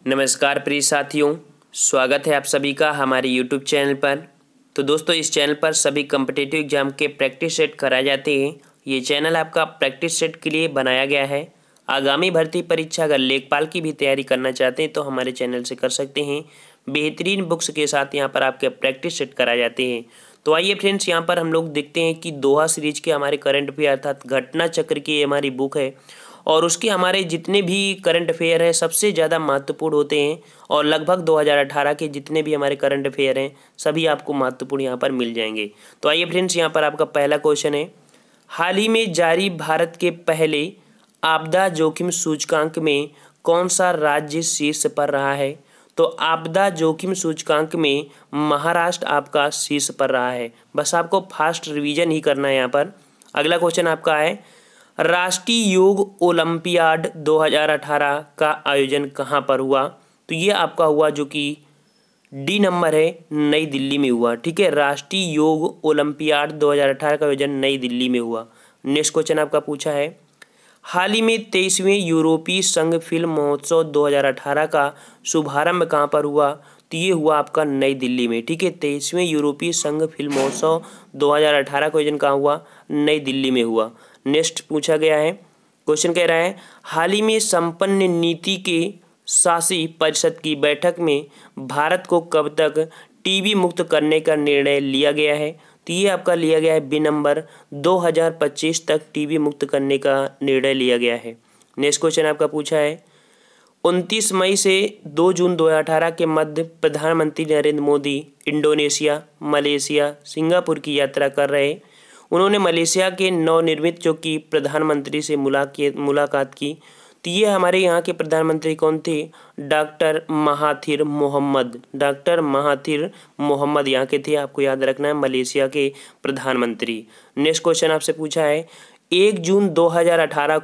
नमस्कार प्रिय साथियों, स्वागत है आप सभी का हमारे YouTube चैनल पर। तो दोस्तों, इस चैनल पर सभी कम्पिटिटिव एग्जाम के प्रैक्टिस सेट कराए जाते हैं। ये चैनल आपका प्रैक्टिस सेट के लिए बनाया गया है। आगामी भर्ती परीक्षा अगर लेखपाल की भी तैयारी करना चाहते हैं तो हमारे चैनल से कर सकते हैं। बेहतरीन बुक्स के साथ यहाँ पर आपके प्रैक्टिस सेट कराए जाते हैं। तो आइए फ्रेंड्स, यहाँ पर हम लोग देखते हैं कि दोहा सीरीज के हमारे करंट अफेयर अर्थात घटना चक्र की ये हमारी बुक है और उसके हमारे जितने भी करंट अफेयर हैं सबसे ज़्यादा महत्वपूर्ण होते हैं और लगभग 2018 के जितने भी हमारे करंट अफेयर हैं सभी आपको महत्वपूर्ण यहाँ पर मिल जाएंगे। तो आइए फ्रेंड्स, यहाँ पर आपका पहला क्वेश्चन है, हाल ही में जारी भारत के पहले आपदा जोखिम सूचकांक में कौन सा राज्य शीर्ष पर रहा है? तो आपदा जोखिम सूचकांक में महाराष्ट्र आपका शीर्ष पर रहा है। बस आपको फास्ट रिवीजन ही करना है यहाँ पर। अगला क्वेश्चन आपका है, राष्ट्रीय योग ओलंपियाड 2018 का आयोजन कहाँ पर हुआ? तो ये आपका हुआ जो कि डी नंबर है, नई दिल्ली में हुआ। ठीक है, राष्ट्रीय योग ओलंपियाड 2018 का आयोजन नई दिल्ली में हुआ। नेक्स्ट क्वेश्चन आपका पूछा है, हाल ही में 23वें यूरोपीय संघ फिल्म महोत्सव 2018 का शुभारंभ कहाँ पर हुआ? तो ये हुआ आपका नई दिल्ली में। ठीक है, 23वें यूरोपीय संघ फिल्म महोत्सव 2018 का आयोजन कहाँ हुआ? नई दिल्ली में हुआ। नेक्स्ट पूछा गया है, क्वेश्चन कह रहा है, हाल ही में संपन्न नीति के शासी परिषद की बैठक में भारत को कब तक टीबी मुक्त करने का निर्णय लिया गया है? तो ये आपका लिया गया है बी नंबर, 2025 तक टीबी मुक्त करने का निर्णय लिया गया है। नेक्स्ट क्वेश्चन आपका पूछा है, 29 मई से 2 जून 2018 के मध्य प्रधानमंत्री Narendra Modi Indonesia, Malaysia, Singapore की यात्रा कर रहे। उन्होंने मलेशिया के नवनिर्मित जो कि प्रधानमंत्री से मुलाकात की। तो ये हमारे यहाँ के प्रधानमंत्री कौन थे? डॉक्टर महाथिर मोहम्मद यहाँ के थे। आपको याद रखना है, मलेशिया के प्रधानमंत्री। नेक्स्ट क्वेश्चन आपसे पूछा है, 1 जून 2018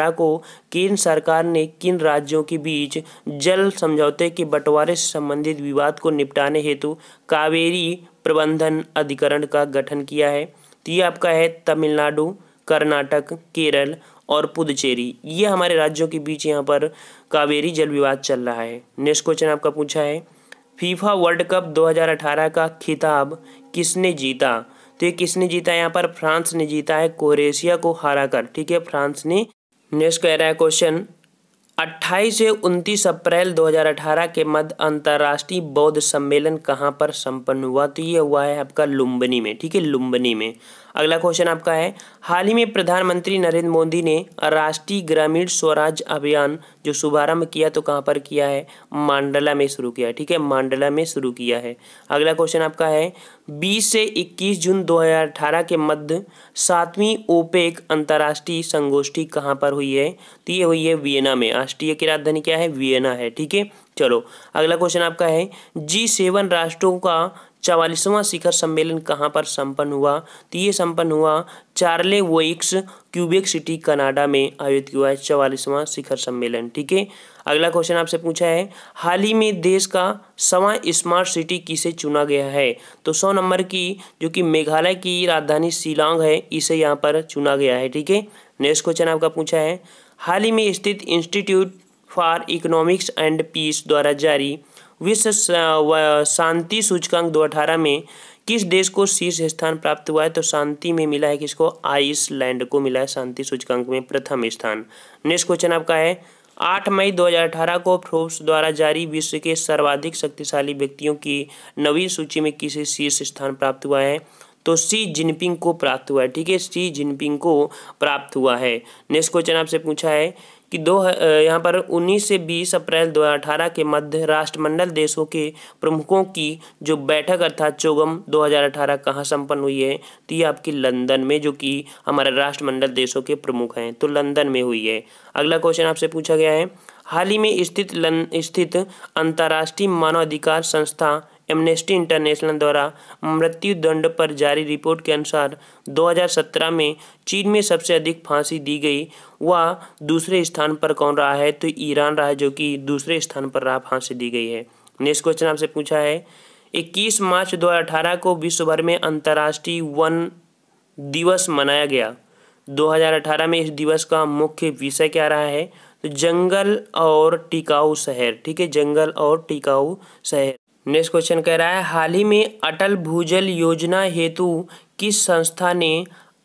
को केंद्र सरकार ने किन राज्यों के बीच जल समझौते के बंटवारे से संबंधित विवाद को निपटाने हेतु कावेरी प्रबंधन अधिकरण का गठन किया है? तो ये आपका है तमिलनाडु, कर्नाटक, केरल और पुदुचेरी। ये हमारे राज्यों के बीच यहाँ पर कावेरी जल विवाद चल रहा है। नेक्स्ट क्वेश्चन आपका पूछा है, फीफा वर्ल्ड कप 2018 का खिताब किसने जीता? तो ये किसने जीता? यहाँ पर फ्रांस ने जीता है क्रोएशिया को हराकर। ठीक है, फ्रांस ने। नेक्स्ट कह रहा है क्वेश्चन, 28 से 29 अप्रैल 2018 के मध्य अंतर्राष्ट्रीय बौद्ध सम्मेलन कहाँ पर संपन्न हुआ? तो ये हुआ है आपका लुम्बिनी में। ठीक है, लुम्बिनी में। अगला क्वेश्चन आपका है, हाल ही में प्रधानमंत्री नरेंद्र मोदी ने राष्ट्रीय ग्रामीण स्वराज अभियान जो शुभारंभ किया तो कहाँ पर किया है? मांडला में शुरू किया। ठीक है, मांडला में शुरू किया है। अगला क्वेश्चन आपका है, 20 से 21 जून 2018 के मध्य 7वीं ओपेक अंतर्राष्ट्रीय संगोष्ठी कहाँ पर हुई है? तो ये हुई है वियना में। ऑस्ट्रिया की राजधानी क्या है? वियना है। ठीक है, चलो अगला क्वेश्चन आपका है, G7 राष्ट्रों का 44वां शिखर सम्मेलन कहाँ पर संपन्न हुआ? तो ये संपन्न हुआ चार्लेवोइक्स, क्यूबेक सिटी, कनाडा में आयोजित हुआ है 44वां शिखर सम्मेलन। ठीक है, अगला क्वेश्चन आपसे पूछा है, हाल ही में देश का 100वां स्मार्ट सिटी किसे चुना गया है? तो 100 नंबर की जो कि मेघालय की राजधानी शिलांग है, इसे यहाँ पर चुना गया है। ठीक है, नेक्स्ट क्वेश्चन आपका पूछा है, हाल ही में स्थित institute for economics and peace द्वारा जारी विश्व शांति सूचकांक 2018 में किस देश को शीर्ष स्थान प्राप्त हुआ है? तो शांति में मिला है किसको? आइसलैंड को मिला है शांति सूचकांक में प्रथम स्थान। नेक्स्ट क्वेश्चन आपका है, 8 मई 2018 को फोर्ब्स द्वारा जारी विश्व के सर्वाधिक शक्तिशाली व्यक्तियों की नवीन सूची में किसे शीर्ष स्थान प्राप्त हुआ है? तो शी जिनपिंग को प्राप्त हुआ है। ठीक है, शी जिनपिंग को प्राप्त हुआ है। नेक्स्ट क्वेश्चन आपसे पूछा है कि यहाँ पर 19 से 20 अप्रैल 2018 के मध्य राष्ट्रमंडल देशों के प्रमुखों की जो बैठक अर्थात चोगम 2018 कहाँ संपन्न हुई है? तो ये आपकी लंदन में, जो कि हमारे राष्ट्रमंडल देशों के प्रमुख हैं, तो लंदन में हुई है। अगला क्वेश्चन आपसे पूछा गया है, हाल ही में स्थित अंतर्राष्ट्रीय मानवाधिकार संस्था एमनेस्टी इंटरनेशनल द्वारा मृत्यु दंड पर जारी रिपोर्ट के अनुसार 2017 में चीन में सबसे अधिक फांसी दी गई वह दूसरे स्थान पर कौन रहा है? तो ईरान रहा है, जो कि दूसरे स्थान पर रहा फांसी दी गई है। नेक्स्ट क्वेश्चन आपसे पूछा है, 21 मार्च 2018 को विश्व भर में अंतर्राष्ट्रीय वन दिवस मनाया गया। 2018 में इस दिवस का मुख्य विषय क्या रहा है? तो जंगल और टिकाऊ शहर, ठीक है, जंगल और टिकाऊ शहर। नेक्स्ट क्वेश्चन कह रहा है हाल ही में अटल भूजल योजना हेतु किस संस्था ने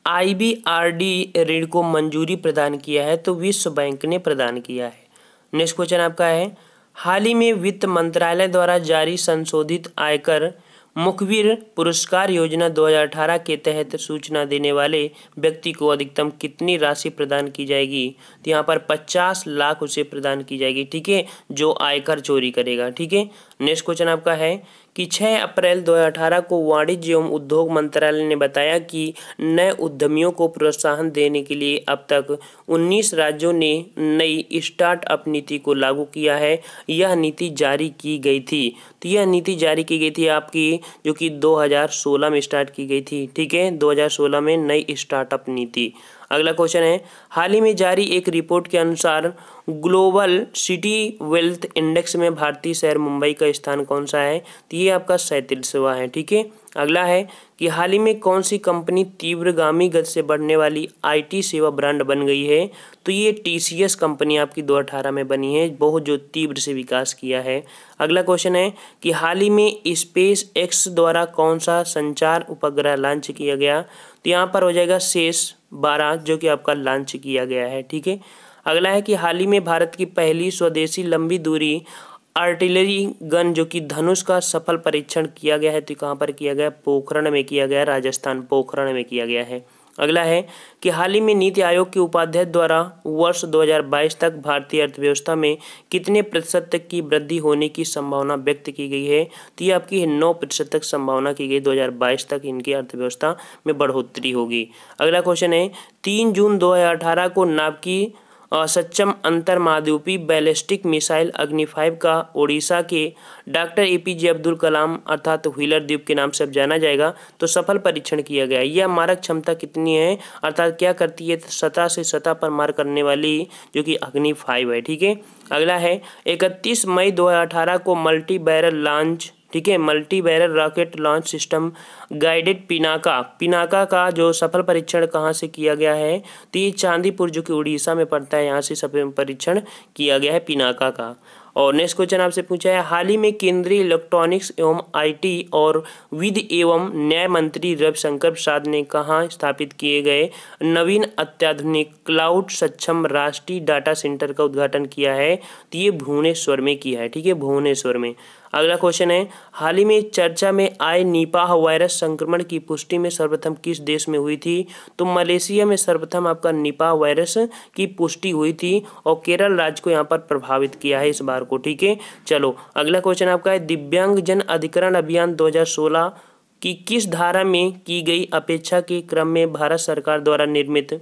IBRD ऋण को मंजूरी प्रदान किया है? तो विश्व बैंक ने प्रदान किया है। नेक्स्ट क्वेश्चन आपका है हाल ही में वित्त मंत्रालय द्वारा जारी संशोधित आयकर मुखबिर पुरस्कार योजना 2018 के तहत सूचना देने वाले व्यक्ति को अधिकतम कितनी राशि प्रदान की जाएगी? तो यहाँ पर 50 लाख उसे प्रदान की जाएगी, ठीक है, जो आयकर चोरी करेगा, ठीक है। नेक्स्ट क्वेश्चन आपका है कि 6 अप्रैल 2018 को वाणिज्य एवं उद्योग मंत्रालय ने बताया कि नए उद्यमियों को प्रोत्साहन देने के लिए अब तक 19 राज्यों ने नई स्टार्टअप नीति को लागू किया है। यह नीति जारी की गई थी, तो यह नीति जारी की गई थी आपकी जो कि 2016 में स्टार्ट की गई थी, ठीक है, 2016 में नई स्टार्टअप नीति। अगला क्वेश्चन है हाल ही में जारी एक रिपोर्ट के अनुसार ग्लोबल सिटी वेल्थ इंडेक्स में भारतीय शहर मुंबई का स्थान कौन सा है? तो ये आपका 37वां है, ठीक है। अगला है कि हाल ही में कौन सी कंपनी तीव्रगामी गति से बढ़ने वाली IT सेवा ब्रांड बन गई है? तो ये TCS कंपनी आपकी 2018 में बनी है, बहुत जो तीव्र से विकास किया है। अगला क्वेश्चन है कि हाल ही में SpaceX द्वारा कौन सा संचार उपग्रह लॉन्च किया गया? तो यहाँ पर हो जाएगा शेष 12 जो कि आपका लॉन्च किया गया है, ठीक है। अगला है कि हाल ही में भारत की पहली स्वदेशी लंबी दूरी आर्टिलरी गन जो कि धनुष का सफल परीक्षण किया गया है, तो कहाँ पर किया गया? पोखरण में किया गया, राजस्थान पोखरण में किया गया है। अगला है कि हाल ही में नीति आयोग के उपाध्यक्ष द्वारा वर्ष 2022 तक भारतीय अर्थव्यवस्था में कितने प्रतिशत तक की वृद्धि होने की संभावना व्यक्त की गई है? तो ये आपकी 9% तक संभावना की गई, 2022 तक इनकी अर्थव्यवस्था में बढ़ोतरी होगी। अगला क्वेश्चन है 3 जून 2018 को नाभिकी सक्षम अंतर महाद्वीपीय बैलिस्टिक मिसाइल अग्नि 5 का ओडिशा के डॉक्टर APJ अब्दुल कलाम अर्थात व्हीलर द्वीप के नाम से अब जाना जाएगा, तो सफल परीक्षण किया गया। यह मारक क्षमता कितनी है, अर्थात क्या करती है? सतह से सतह पर मार करने वाली जो कि अग्नि 5 है, ठीक है। अगला है 31 मई 2018 को मल्टी बैरल लॉन्च, ठीक है, multi barrel rocket launch system guided Pinaka का जो सफल परीक्षण कहाँ से किया गया है? तो ये चांदीपुर जो कि उड़ीसा में पड़ता है, यहाँ से सफल परीक्षण किया गया है पिनाका का। और नेक्स्ट क्वेश्चन आपसे पूछा है हाल ही में केंद्रीय इलेक्ट्रॉनिक्स एवं IT और विधि एवं न्याय मंत्री रविशंकर प्रसाद ने कहाँ स्थापित किए गए नवीन अत्याधुनिक क्लाउड सक्षम राष्ट्रीय डाटा सेंटर का उद्घाटन किया है? तो ये भुवनेश्वर में किया है, ठीक है, भुवनेश्वर में। अगला क्वेश्चन है हाल ही में चर्चा में आए निपाह वायरस संक्रमण की पुष्टि में सर्वप्रथम किस देश में हुई थी? तो मलेशिया में सर्वप्रथम आपका निपाह वायरस की पुष्टि हुई थी और केरल राज्य को यहाँ पर प्रभावित किया है इस बार को, ठीक है। चलो अगला क्वेश्चन आपका है दिव्यांग जन अधिकरण अभियान 2016 की किस धारा में की गई अपेक्षा के क्रम में भारत सरकार द्वारा निर्मित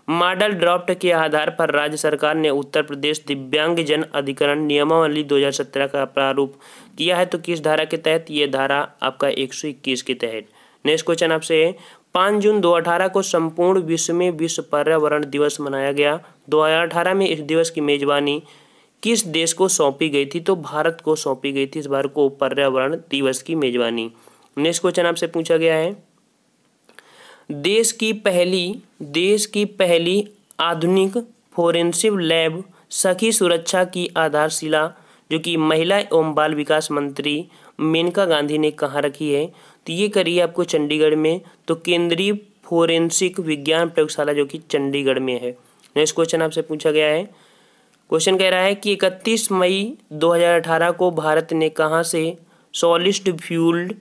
मॉडल ड्राफ्ट के आधार पर राज्य सरकार ने उत्तर प्रदेश दिव्यांग जन अधिकरण नियमावली 2017 का प्रारूप किया है? तो किस धारा के तहत? ये धारा आपका 121 के तहत। नेक्स्ट क्वेश्चन आपसे 5 जून 2018 को संपूर्ण विश्व में विश्व पर्यावरण दिवस मनाया गया। 2018 में इस दिवस की मेजबानी किस देश को सौंपी गई थी? तो भारत को सौंपी गई थी इस बार को पर्यावरण दिवस की मेजबानी। नेक्स्ट क्वेश्चन आपसे पूछा गया है देश की पहली आधुनिक फोरेंसिक लैब सखी सुरक्षा की आधारशिला जो कि महिला एवं बाल विकास मंत्री मेनका गांधी ने कहाँ रखी है? तो ये करी है आपको चंडीगढ़ में, तो केंद्रीय फोरेंसिक विज्ञान प्रयोगशाला जो कि चंडीगढ़ में है। नेक्स्ट क्वेश्चन आपसे पूछा गया है, क्वेश्चन कह रहा है कि 31 मई 2018 को भारत ने कहाँ से सॉलिड फ्यूल्ड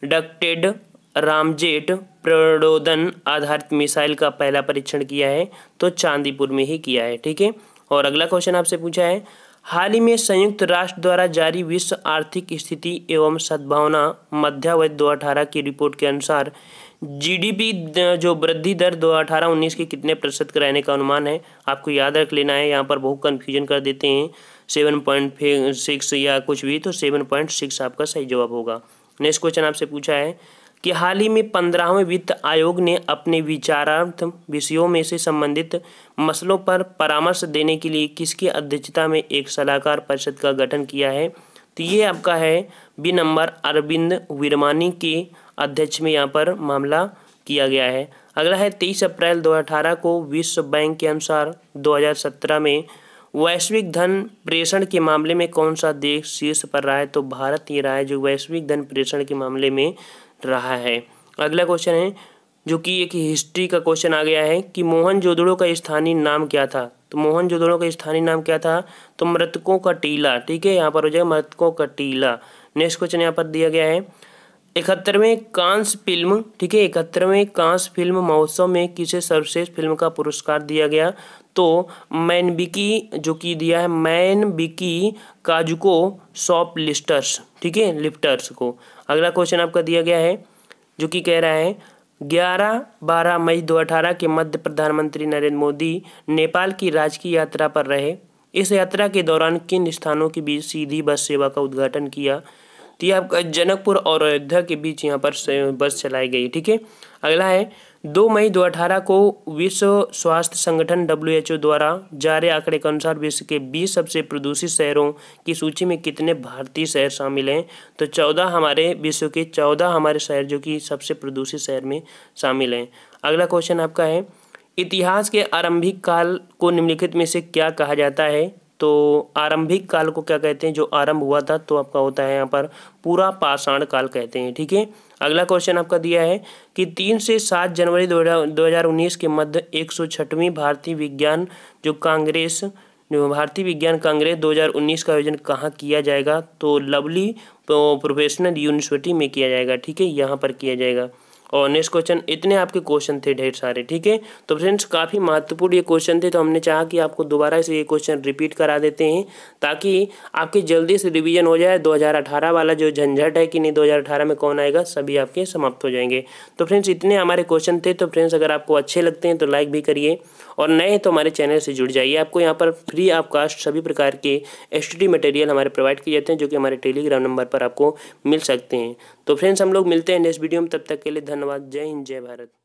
डक्टेड रामजेट प्रणोदन आधारित मिसाइल का पहला परीक्षण किया है? तो चांदीपुर में ही किया है, ठीक है। और अगला क्वेश्चन आपसे पूछा है हाल ही में संयुक्त राष्ट्र द्वारा जारी विश्व आर्थिक स्थिति एवं सद्भावना मध्यावधि 2018 की रिपोर्ट के अनुसार GDP जो वृद्धि दर 2018-19 के कितने प्रतिशत का रहने का अनुमान है? आपको याद रख लेना है, यहाँ पर बहुत कन्फ्यूजन कर देते हैं 7.6 या कुछ भी, तो 7.6 आपका सही जवाब होगा। नेक्स्ट क्वेश्चन आपसे पूछा है कि हाल ही में 15वें वित्त आयोग ने अपने विचारार्थ विषयों में से संबंधित मसलों पर परामर्श देने के लिए किसकी अध्यक्षता में एक सलाहकार परिषद का गठन किया है? तो ये आपका है बी नंबर अरविंद विरमानी के अध्यक्ष में यहाँ पर मामला किया गया है। अगला है 23 अप्रैल 2018 को विश्व बैंक के अनुसार 2017 में वैश्विक धन प्रेषण के मामले में कौन सा देश शीर्ष पर रहा है? तो भारत ये रहा है जो वैश्विक धन प्रेषण के मामले में रहा है। अगला क्वेश्चन है जो कि एक हिस्ट्री का क्वेश्चन आ गया है कि मोहनजोदड़ो का स्थानीय नाम क्या था? तो मोहनजोदड़ो का स्थानीय नाम क्या था? तो मृतकों का टीला। ठीक है, यहाँ पर हो जाएगा मृतकों का टीला। नेक्स्ट क्वेश्चन यहाँ पर दिया गया है 71वें कांस फिल्म, ठीक है, 71वें कांस फिल्म महोत्सव में किसे सर्वश्रेष्ठ फिल्म का पुरस्कार दिया गया? तो मैनबिकी जो कि दिया है मैनबिकी काजुको शॉप लिस्टर्स, ठीक है, लिफ्टर्स को। अगला क्वेश्चन आपका दिया गया है जो कि कह रहा है 11-12 मई 2018 के मध्य प्रधानमंत्री नरेंद्र मोदी नेपाल की राजकीय यात्रा पर रहे। इस यात्रा के दौरान किन स्थानों के बीच सीधी बस सेवा का उद्घाटन किया? तो ये आपका जनकपुर और अयोध्या के बीच यहाँ पर बस चलाई गई। ठीक है, अगला है 2 मई 2018 को विश्व स्वास्थ्य संगठन WHO द्वारा जारी आंकड़े के अनुसार विश्व के 20 सबसे प्रदूषित शहरों की सूची में कितने भारतीय शहर शामिल हैं? तो 14 हमारे विश्व के 14 हमारे शहर जो कि सबसे प्रदूषित शहर में शामिल हैं। अगला क्वेश्चन आपका है इतिहास के आरंभिक काल को निम्नलिखित में से क्या कहा जाता है? तो आरंभिक काल को क्या कहते हैं? जो आरंभ हुआ था तो आपका होता है यहाँ पर पूरा पाषाण काल कहते हैं। ठीक है, अगला क्वेश्चन आपका दिया है कि 3 से 7 जनवरी 2019 के मध्य 106वीं भारतीय विज्ञान कांग्रेस 2019 का आयोजन कहाँ किया जाएगा? तो लवली प्रोफेशनल यूनिवर्सिटी में किया जाएगा। ठीक है, यहाँ पर किया जाएगा। और नेक्स्ट क्वेश्चन, इतने आपके क्वेश्चन थे ढेर सारे। ठीक है, तो फ्रेंड्स काफ़ी महत्वपूर्ण ये क्वेश्चन थे, तो हमने चाहा कि आपको दोबारा से ये क्वेश्चन रिपीट करा देते हैं ताकि आपके जल्दी से रिवीजन हो जाए। 2018 वाला जो झंझट है कि नहीं 2018 में कौन आएगा, सभी आपके समाप्त हो जाएंगे। तो फ्रेंड्स इतने हमारे क्वेश्चन थे। तो फ्रेंड्स अगर आपको अच्छे लगते हैं तो लाइक भी करिए और नए तो हमारे चैनल से जुड़ जाइए। आपको यहाँ पर फ्री ऑफ कास्ट सभी प्रकार के STD मटेरियल हमारे प्रोवाइड किए जाते हैं जो कि हमारे टेलीग्राम नंबर पर आपको मिल सकते हैं। तो फ्रेंड्स हम लोग मिलते हैं नेक्स्ट वीडियो में, तब तक के लिए धन्यवाद। जय हिंद, जय भारत।